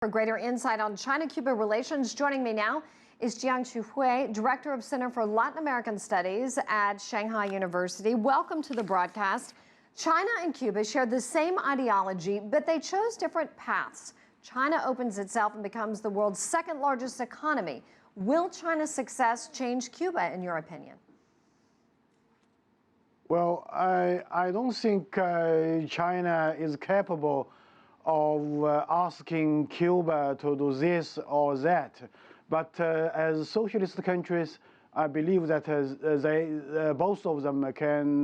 For greater insight on China-Cuba relations, joining me now is Jiang Shixue, Director of Center for Latin American Studies at Shanghai University. Welcome to the broadcast. China and Cuba share the same ideology, but they chose different paths. China opens itself and becomes the world's second largest economy. Will China's success change Cuba, in your opinion? Well, I don't think China is capable of asking Cuba to do this or that. But as socialist countries, I believe that both of them can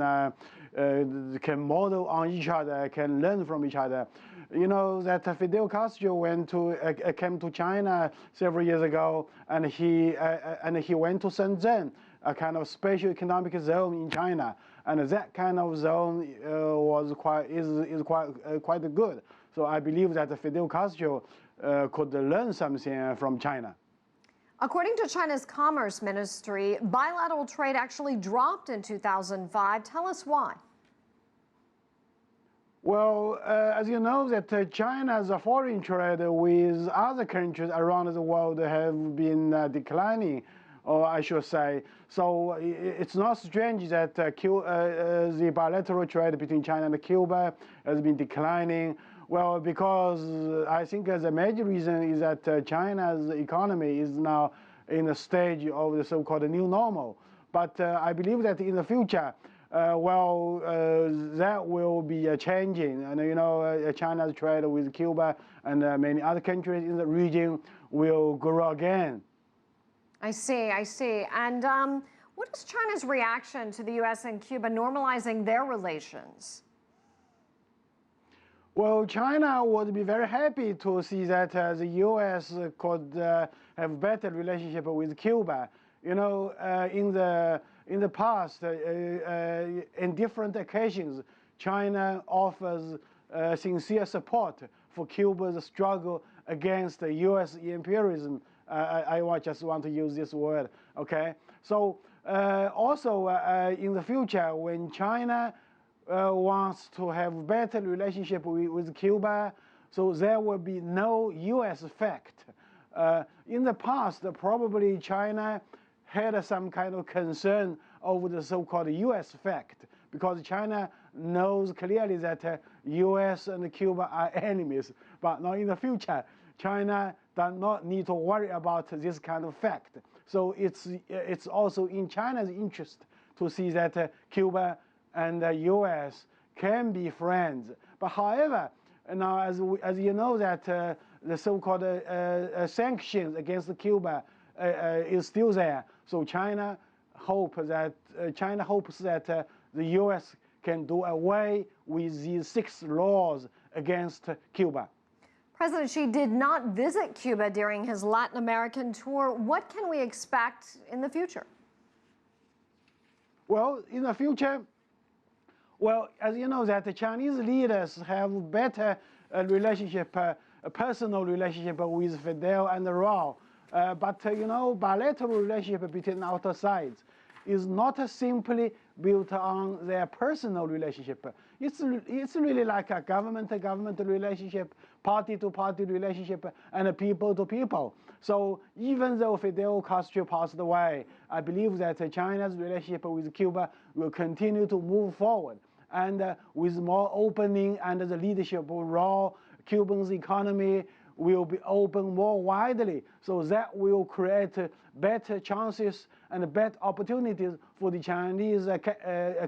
model on each other, can learn from each other. You know that Fidel Castro came to China several years ago, and he went to Shenzhen, a kind of special economic zone in China, and that kind of zone is quite good. So I believe that Fidel Castro could learn something from China. According to China's Commerce Ministry, bilateral trade actually dropped in 2005. Tell us why. Well, as you know, that China's foreign trade with other countries around the world have been declining, or I should say. So it's not strange that the bilateral trade between China and Cuba has been declining. Well, because I think the major reason is that China's economy is now in a stage of the so-called new normal. But I believe that in the future, that will be changing. And you know, China's trade with Cuba and many other countries in the region will grow again. I see. And what is China's reaction to the U.S. and Cuba normalizing their relations? Well, China would be very happy to see that the U.S. could have better relationship with Cuba. You know, in the past, in different occasions, China offers sincere support for Cuba's struggle against U.S. imperialism. I just want to use this word, okay? So also in the future, when China wants to have better relationship with Cuba, so there will be no U.S. effect. In the past, probably China had some kind of concern over the so-called U.S. effect, because China knows clearly that U.S. and Cuba are enemies. But now in the future, China does not need to worry about this kind of fact. So it's also in China's interest to see that Cuba and the U.S. can be friends. But however, now as you know that the so-called sanctions against Cuba is still there. So China hopes that the U.S. can do away with these 6 laws against Cuba. President Xi did not visit Cuba during his Latin American tour. What can we expect in the future? Well, in the future, well, as you know, that the Chinese leaders have better personal relationship with Fidel and Raul. But you know, bilateral relationship between outer sides is not simply built on their personal relationship. It's really like a government-to-government relationship, party-to-party relationship, and a people-to-people. So even though Fidel Castro passed away, I believe that China's relationship with Cuba will continue to move forward. And with more opening under the leadership of Raul, Cuba's economy will be open more widely. So that will create better chances and better opportunities for the Chinese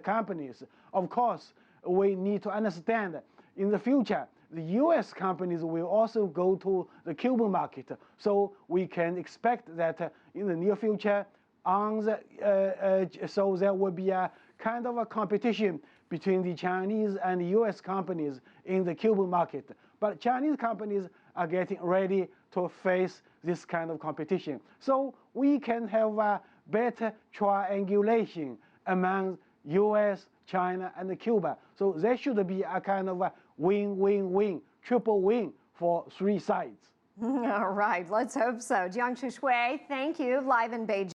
companies. Of course, we need to understand that in the future, the U.S. companies will also go to the Cuban market. So we can expect that in the near future, so there will be a kind of a competition between the Chinese and U.S. companies in the Cuban market. But Chinese companies are getting ready to face this kind of competition. So we can have a better triangulation among U.S., China, and Cuba. So there should be a kind of a win-win-win, triple win for 3 sides. All right, let's hope so. Jiang Shixue, thank you, live in Beijing.